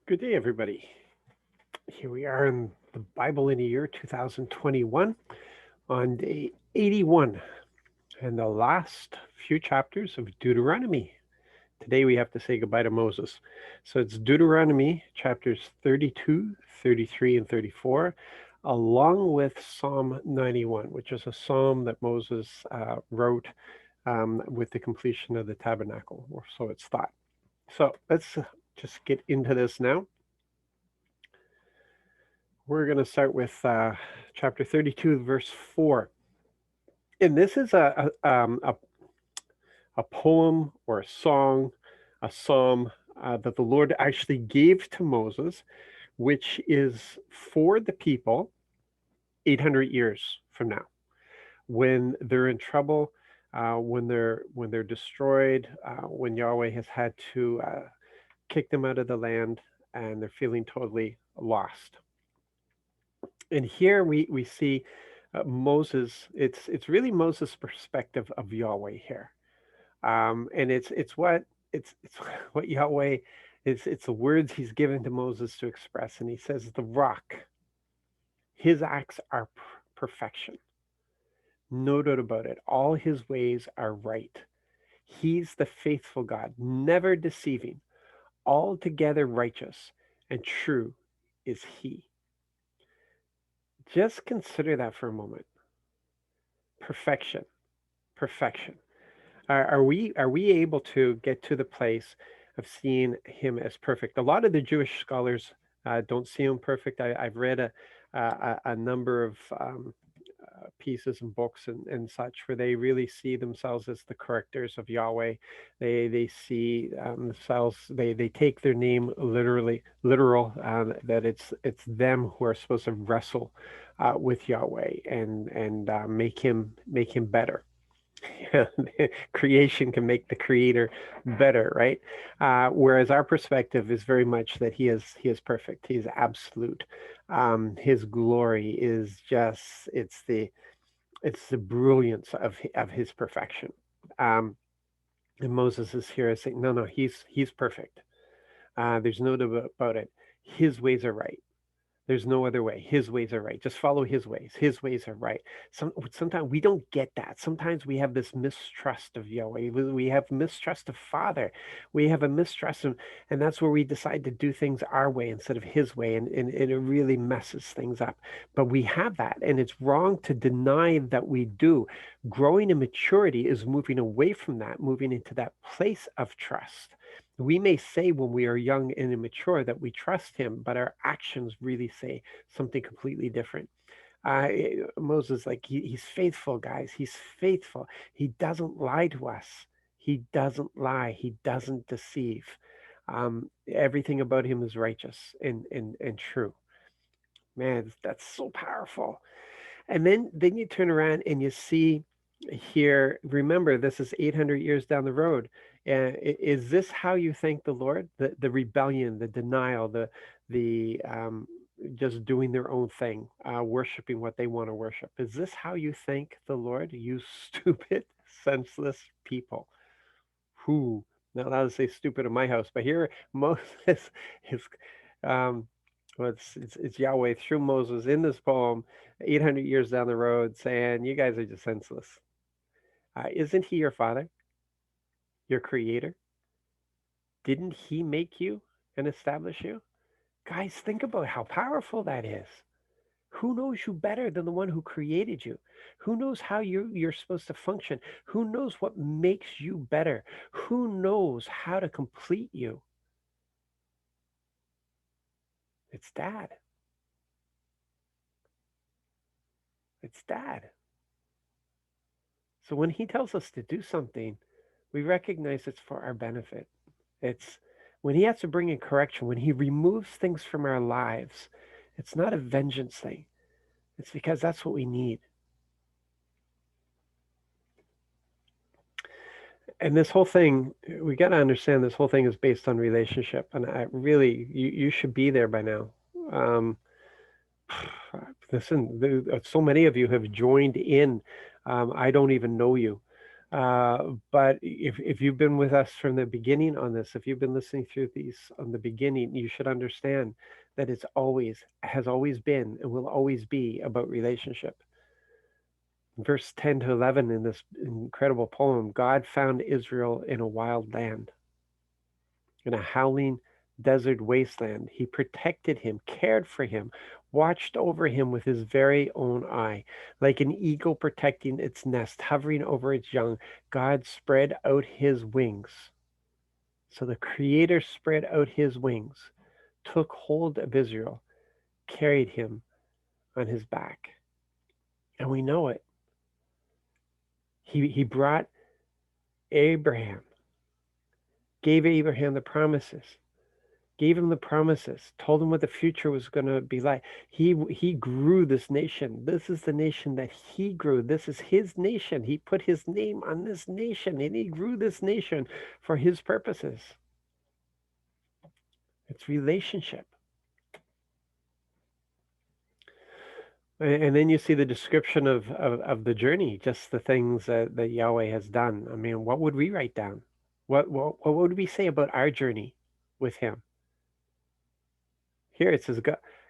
Good day, everybody. Here we are in the Bible in the year 2021 on day 81 and the last few chapters of Deuteronomy. Today we have to say goodbye to Moses. So it's Deuteronomy chapters 32, 33, and 34, along with Psalm 91, which is a psalm that Moses wrote with the completion of the tabernacle, or so it's thought. So let's just get into this now. We're going to start with chapter 32, verse 4. And this is a poem or a song, a psalm that the Lord actually gave to Moses, which is for the people 800 years from now, when they're in trouble, when they're destroyed, when Yahweh has had to kick them out of the land, and they're feeling totally lost. And here we see Moses. It's really Moses' perspective of Yahweh here, and it's what Yahweh is. It's the words he's given to Moses to express, and he says, "The rock, his acts are perfection, no doubt about it. All his ways are right. He's the faithful God, never deceiving, altogether righteous and true is he." Just consider that for a moment. Perfection, perfection. Are we able to get to the place of seeing him as perfect? A lot of the Jewish scholars don't see him perfect. I've read a number of pieces and books and such where they really see themselves as the correctors of Yahweh. They see themselves. They take their name literal. That it's them who are supposed to wrestle with Yahweh and make him better. Creation can make the creator better, right? Whereas our perspective is very much that he is perfect. He is absolute. His glory is just it's the brilliance of his perfection. Um, and Moses is here saying, no, no, he's perfect. There's no doubt about it. His ways are right. There's no other way. His ways are right. Just follow his ways. His ways are right. Sometimes we don't get that. Sometimes we have this mistrust of Yahweh. We have mistrust of Father. We have a mistrust of, and that's where we decide to do things our way instead of his way. And it really messes things up. But we have that, and it's wrong to deny that we do. Growing in maturity is moving away from that, moving into that place of trust. We may say when we are young and immature that we trust him, but our actions really say something completely different. Moses, like he's faithful, guys. He's faithful. He doesn't lie to us. He doesn't lie. He doesn't deceive. Everything about him is righteous and true. Man, that's so powerful. And then you turn around and you see here, remember, this is 800 years down the road. Is this how you thank the Lord? The rebellion, the denial, the just doing their own thing, worshiping what they want to worship. Is this how you thank the Lord? You stupid, senseless people. Who? Not allowed to say stupid in my house, but here Moses is um, well, it's Yahweh through Moses in this poem, 800 years down the road, saying, "You guys are just senseless. Isn't he your father, your creator? Didn't he make you and establish you?" Guys, think about how powerful that is. Who knows you better than the one who created you? Who knows how you're supposed to function? Who knows what makes you better? Who knows how to complete you? It's Dad. It's Dad. So when he tells us to do something, we recognize it's for our benefit. It's when he has to bring in correction, when he removes things from our lives, it's not a vengeance thing. It's because that's what we need. And this whole thing, we got to understand this whole thing is based on relationship. And I really, you should be there by now. Um, Listen, so many of you have joined in. I don't even know you. But if you've been with us from the beginning on this, if you've been listening through these on the beginning, you should understand that it's always, has always been, and will always be about relationship. Verse 10 to 11 in this incredible poem, God found Israel in a wild land, in a howling desert wasteland. He protected him, cared for him, watched over him with his very own eye. Like an eagle protecting its nest, hovering over its young, God spread out his wings. So the Creator spread out his wings, took hold of Israel, carried him on his back. And we know it. He brought Abraham, gave Abraham the promises, gave him the promises, told him what the future was going to be like. He grew this nation. This is the nation that he grew. This is his nation. He put his name on this nation, and he grew this nation for his purposes. It's relationship. And then you see the description of the journey, just the things that Yahweh has done. I mean, what would we write down? What would we say about our journey with him? Here it says,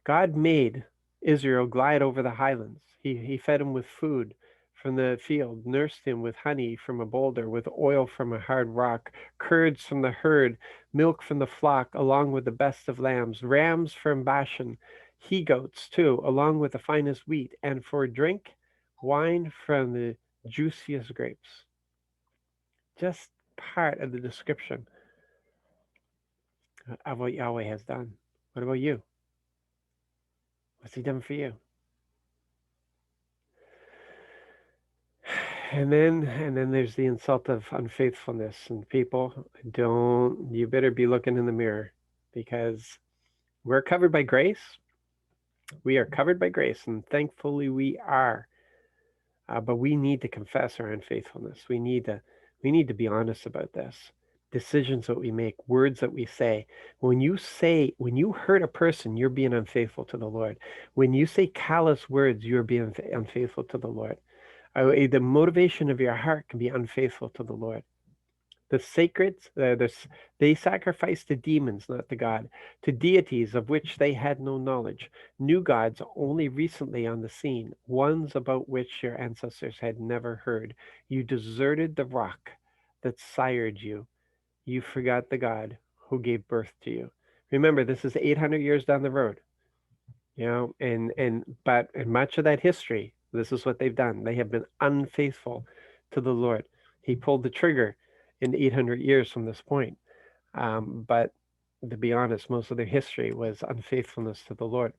God made Israel glide over the highlands. He fed him with food from the field, nursed him with honey from a boulder, with oil from a hard rock, curds from the herd, milk from the flock, along with the best of lambs, rams from Bashan, he-goats too, along with the finest wheat, and for drink, wine from the juiciest grapes. Just part of the description of what Yahweh has done. What about you? What's he done for you? And then there's the insult of unfaithfulness. And people, you better be looking in the mirror, because we're covered by grace. We are covered by grace, and thankfully we are. But we need to confess our unfaithfulness. We need to be honest about this. Decisions that we make, words that we say. When you hurt a person, you're being unfaithful to the Lord. When you say callous words, you're being unfaithful to the Lord. The motivation of your heart can be unfaithful to the Lord. The sacred, they sacrificed to demons, not to God, to deities of which they had no knowledge, new gods only recently on the scene, ones about which your ancestors had never heard. You deserted the rock that sired you. You forgot the God who gave birth to you. Remember, this is 800 years down the road. But in much of that history, this is what they've done. They have been unfaithful to the Lord. He pulled the trigger in 800 years from this point. But to be honest, most of their history was unfaithfulness to the Lord.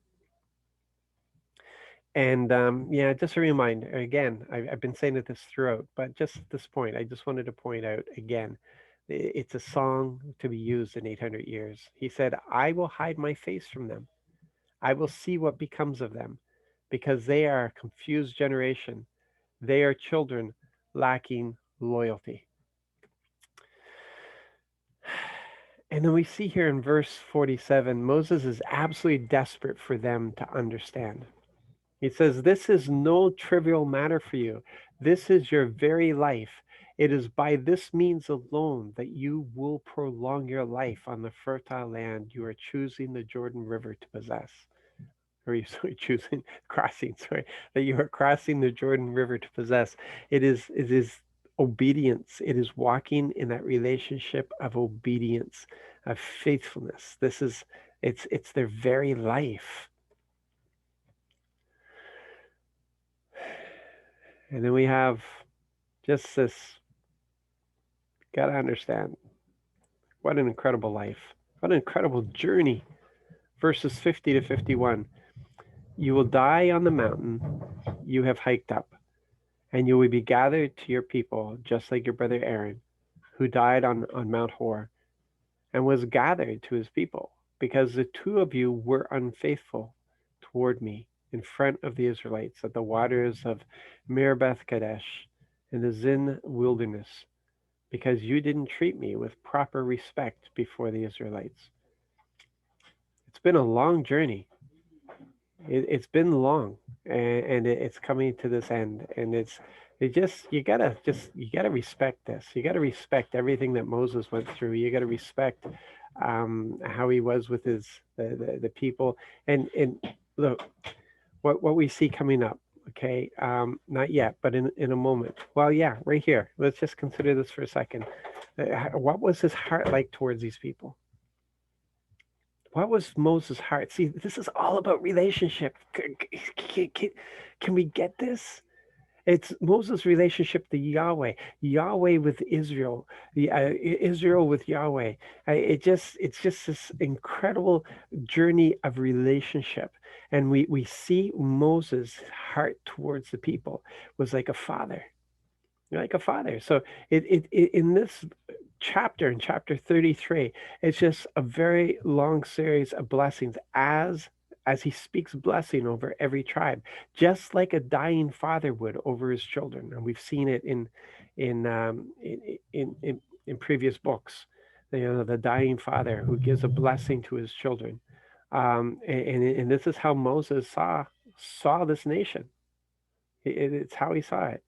And yeah, just a reminder, again, I've been saying it this throughout, but just at this point, I just wanted to point out again, it's a song to be used in 800 years. He said, I will hide my face from them. I will see what becomes of them, because they are a confused generation. They are children lacking loyalty. And then we see here in verse 47, Moses is absolutely desperate for them to understand. He says, this is no trivial matter for you. This is your very life. It is by this means alone that you will prolong your life on the fertile land you are choosing the Jordan River to possess. Or you choosing crossing, that you are crossing the Jordan River to possess. It is obedience. It is walking in that relationship of obedience, of faithfulness. It's their very life. And then we have just this, gotta understand, what an incredible life. What an incredible journey. Verses 50 to 51. You will die on the mountain you have hiked up, and you will be gathered to your people, just like your brother Aaron, who died on Mount Hor, and was gathered to his people, because the two of you were unfaithful toward me in front of the Israelites at the waters of Meribeth Kadesh in the Zin wilderness, because you didn't treat me with proper respect before the Israelites. It's been a long journey. It's been long, and it's coming to this end, and You gotta respect this. You gotta respect everything that Moses went through. You gotta respect how he was with the people. And look, what we see coming up. Okay, not yet, but in a moment. Well, yeah, right here. Let's just consider this for a second. What was his heart like towards these people? What was Moses' heart? See, this is all about relationship. Can we get this? It's Moses' relationship to Yahweh, Yahweh with Israel, Israel with Yahweh. It's just this incredible journey of relationship, and we see Moses' heart towards the people was like a father, like a father. So in this chapter, in chapter 33, it's just a very long series of blessings as he speaks blessing over every tribe, just like a dying father would over his children. And we've seen it in in previous books. The dying father who gives a blessing to his children. And this is how Moses saw this nation. It's how he saw it.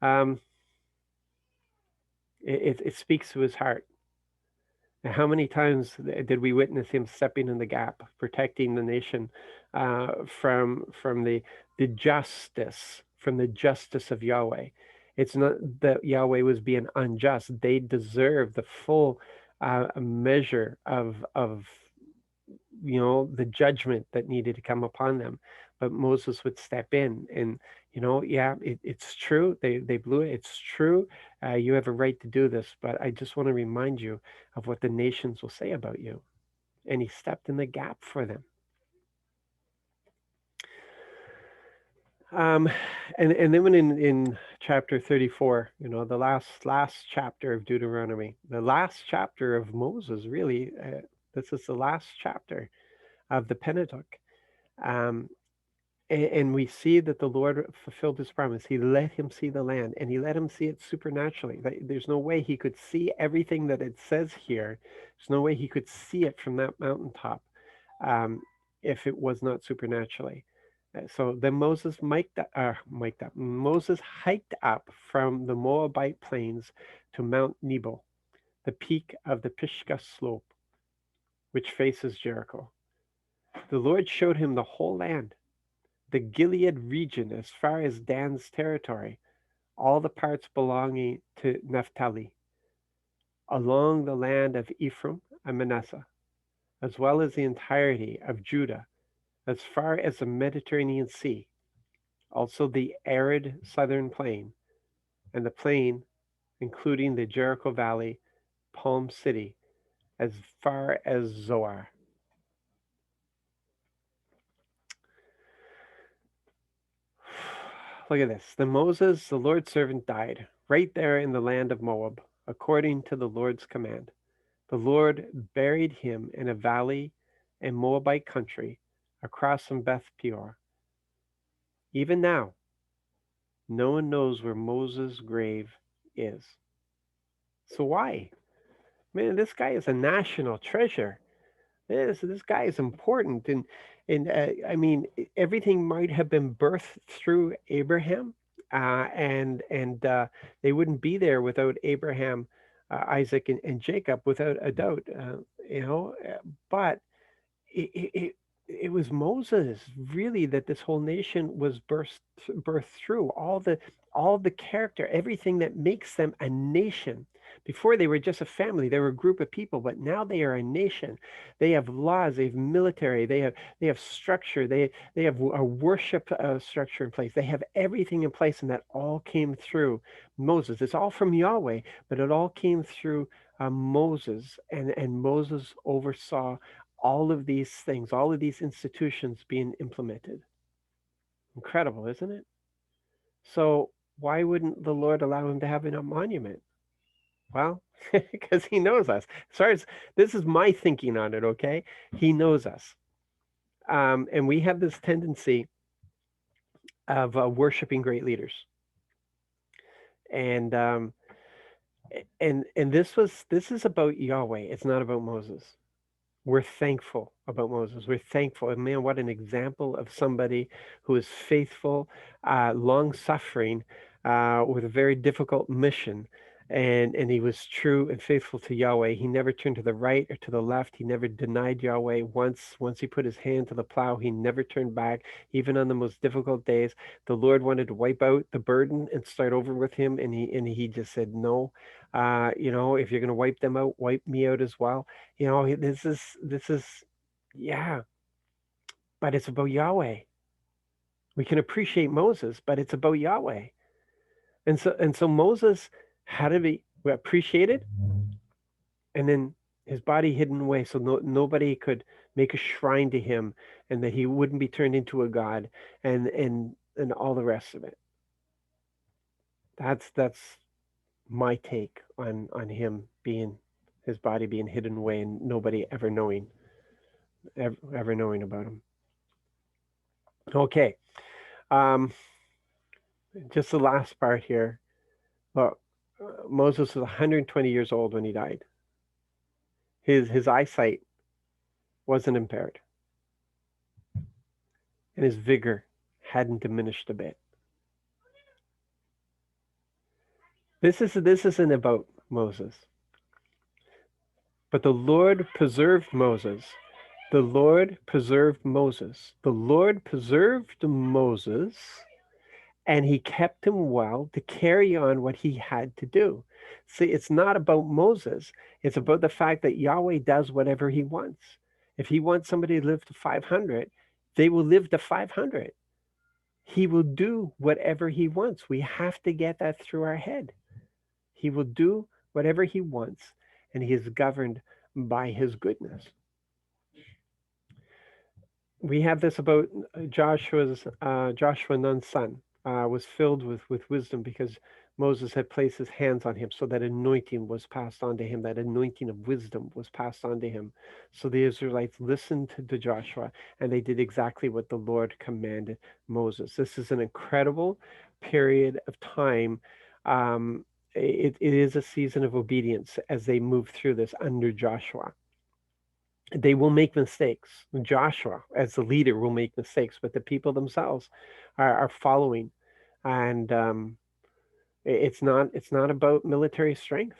Um, it speaks to his heart. And how many times did we witness him stepping in the gap, protecting the nation from the justice of Yahweh? It's not that Yahweh was being unjust; they deserve the full measure of the judgment that needed to come upon them. But Moses would step in and, yeah, it's true. They blew it. It's true. You have a right to do this. But I just want to remind you of what the nations will say about you. And he stepped in the gap for them. Um, and then when in chapter 34, the last chapter of Deuteronomy, the last chapter of Moses, really, this is the last chapter of the Pentateuch. Um, and we see that the Lord fulfilled his promise. He let him see the land, and he let him see it supernaturally. There's no way he could see everything that it says here. There's no way he could see it from that mountaintop um, if it was not supernaturally. So then Moses hiked up from the Moabite plains to Mount Nebo, the peak of the Pisgah slope, which faces Jericho. The Lord showed him the whole land, the Gilead region as far as Dan's territory, all the parts belonging to Naphtali, along the land of Ephraim and Manasseh, as well as the entirety of Judah, as far as the Mediterranean Sea, also the arid southern plain, and the plain including the Jericho Valley, Palm City, as far as Zoar. Look at this. Then Moses, the Lord's servant, died right there in the land of Moab, according to the Lord's command. The Lord buried him in a valley in Moabite country across from Beth Peor. Even now, no one knows where Moses' grave is. So why? Man, this guy is a national treasure. This guy is important, and I mean, everything might have been birthed through Abraham, and they wouldn't be there without Abraham, Isaac, and Jacob, without a doubt. But it it was Moses really that this whole nation was birthed through all the character, everything that makes them a nation. Before they were just a family, they were a group of people, but now they are a nation. They have laws, they have military, they have structure, they have a worship structure in place. They have everything in place, and that all came through Moses. It's all from Yahweh, but it all came through Moses, and Moses oversaw all of these things, all of these institutions being implemented. Incredible, isn't it? So why wouldn't the Lord allow him to have a monument? Well, because he knows us. As far as this is my thinking on it, okay? He knows us. And we have this tendency of worshiping great leaders. And and this is about Yahweh. It's not about Moses. We're thankful about Moses. We're thankful. And man, what an example of somebody who is faithful, long suffering, with a very difficult mission. And he was true and faithful to Yahweh. He never turned to the right or to the left. He never denied Yahweh. Once he put his hand to the plow, he never turned back, even on the most difficult days. The Lord wanted to wipe out the burden and start over with him, and he just said no. If you're going to wipe them out, wipe me out as well. This is yeah, but it's about Yahweh. We can appreciate Moses, but it's about Yahweh. And so Moses had to be appreciated, and then his body hidden away so nobody could make a shrine to him, and that he wouldn't be turned into a god, and all the rest of it. That's my take on him being his body being hidden away and nobody ever knowing about him. Okay, um, just the last part here. Well, Moses was 120 years old when he died. His eyesight wasn't impaired, and his vigor hadn't diminished a bit. This isn't about Moses, but the Lord preserved Moses. The Lord preserved Moses. The Lord preserved Moses, and he kept him well to carry on what he had to do. See, it's not about Moses. It's about the fact that Yahweh does whatever he wants. If he wants somebody to live to 500, they will live to 500. He will do whatever he wants. We have to get that through our head. He will do whatever he wants, and he is governed by his goodness. We have this about Joshua Nun's son was filled with wisdom because Moses had placed his hands on him, so that anointing was passed on to him. That anointing of wisdom was passed on to him. So the Israelites listened to Joshua, and they did exactly what the Lord commanded Moses. This is an incredible period of time. It is a season of obedience as they move through this under Joshua. They will make mistakes. Joshua, as the leader, will make mistakes, but the people themselves are following. And it's not about military strength.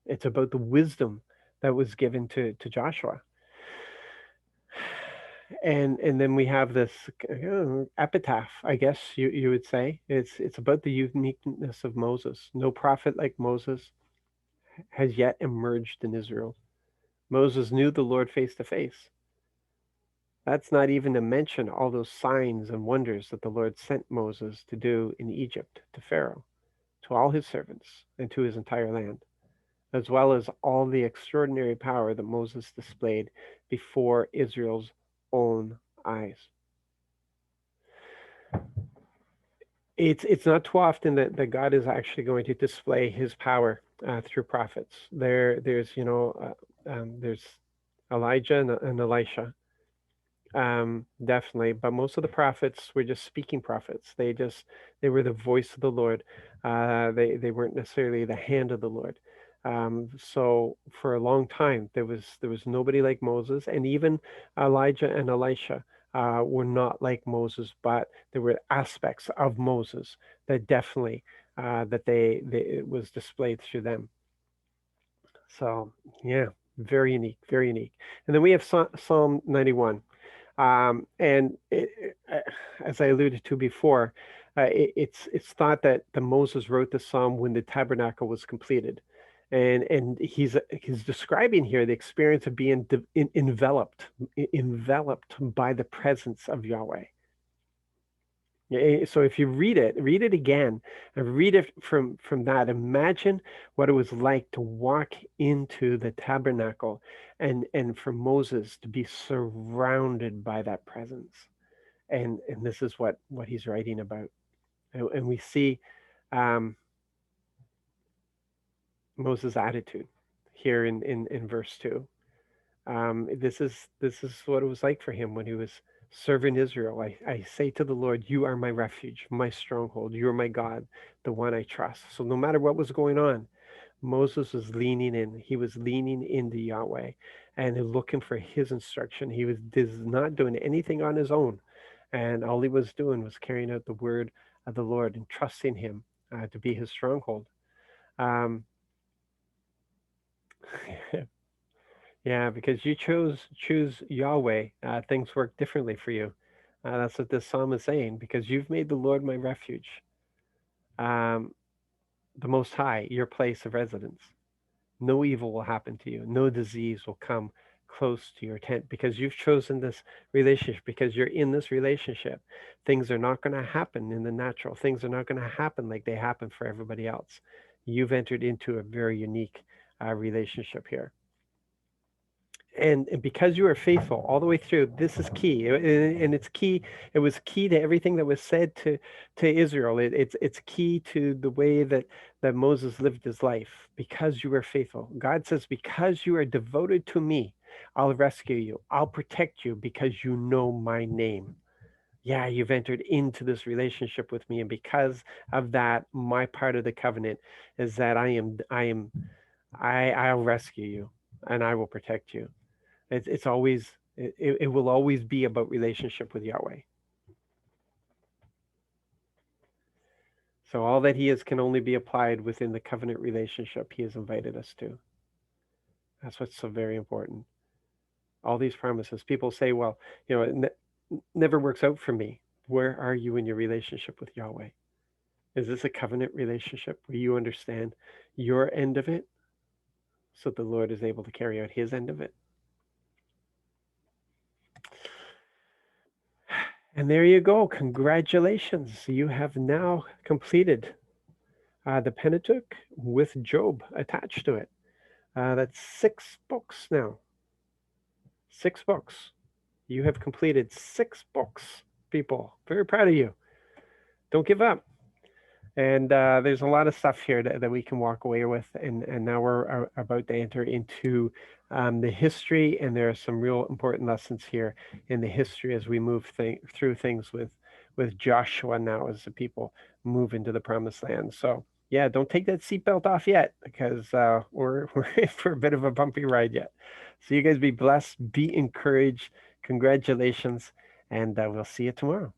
It's about the wisdom that was given to Joshua. And then we have this epitaph, I guess you would say. It's about the uniqueness of Moses. No prophet like Moses has yet emerged in Israel. Moses knew the Lord face to face. That's not even to mention all those signs and wonders that the Lord sent Moses to do in Egypt to Pharaoh, to all his servants, and to his entire land, as well as all the extraordinary power that Moses displayed before Israel's own eyes. It's not too often that God is actually going to display his power through prophets. There's Elijah and Elisha. Definitely, but most of the prophets were just speaking prophets. They were the voice of the Lord. They weren't necessarily the hand of the Lord. So for a long time there was nobody like Moses, and even Elijah and Elisha were not like Moses, but there were aspects of Moses that definitely that they it was displayed through them. So yeah, very unique, very unique. And then we have Psalm 91. As I alluded to before, it's thought that the Moses wrote the psalm when the tabernacle was completed, and he's describing here the experience of being enveloped by the presence of Yahweh. So if you read it again, and read it from that. Imagine what it was like to walk into the tabernacle, and for Moses to be surrounded by that presence. And this is what he's writing about. And we see Moses' attitude here in verse 2. This is what it was like for him when he was serving Israel. I say to the Lord, you are my refuge, my stronghold. You are my God, the one I trust. So no matter what was going on, Moses was leaning in. He was leaning into Yahweh and looking for his instruction. He was not doing anything on his own. And all he was doing was carrying out the word of the Lord and trusting him to be his stronghold. Um, yeah, because you choose Yahweh, things work differently for you. That's what this psalm is saying. Because you've made the Lord my refuge, um, the Most High, your place of residence. No evil will happen to you. No disease will come close to your tent because you've chosen this relationship, because you're in this relationship. Things are not going to happen in the natural. Things are not going to happen like they happen for everybody else. You've entered into a very unique relationship here. And because you are faithful all the way through, this is key, and it's key. It was key to everything that was said to Israel. It's key to the way that Moses lived his life. Because you were faithful, God says, because you are devoted to me, I'll rescue you, I'll protect you, because you know my name. Yeah, you've entered into this relationship with me, and because of that, my part of the covenant is that I'll rescue you, and I will protect you. It's always it will always be about relationship with Yahweh. So all that he is can only be applied within the covenant relationship he has invited us to. That's what's so very important. All these promises. People say, well, it never works out for me. Where are you in your relationship with Yahweh? Is this a covenant relationship where you understand your end of it so the Lord is able to carry out his end of it? And there you go. Congratulations. You have now completed the Pentateuch with Job attached to it. That's 6 books now. 6 books. You have completed 6 books, people. Very proud of you. Don't give up. And there's a lot of stuff here that we can walk away with. And now we're about to enter into the history. And there are some real important lessons here in the history as we move through things with Joshua now as the people move into the promised land. So, yeah, don't take that seatbelt off yet, because we're in for a bit of a bumpy ride yet. So you guys be blessed, be encouraged. Congratulations. And we'll see you tomorrow.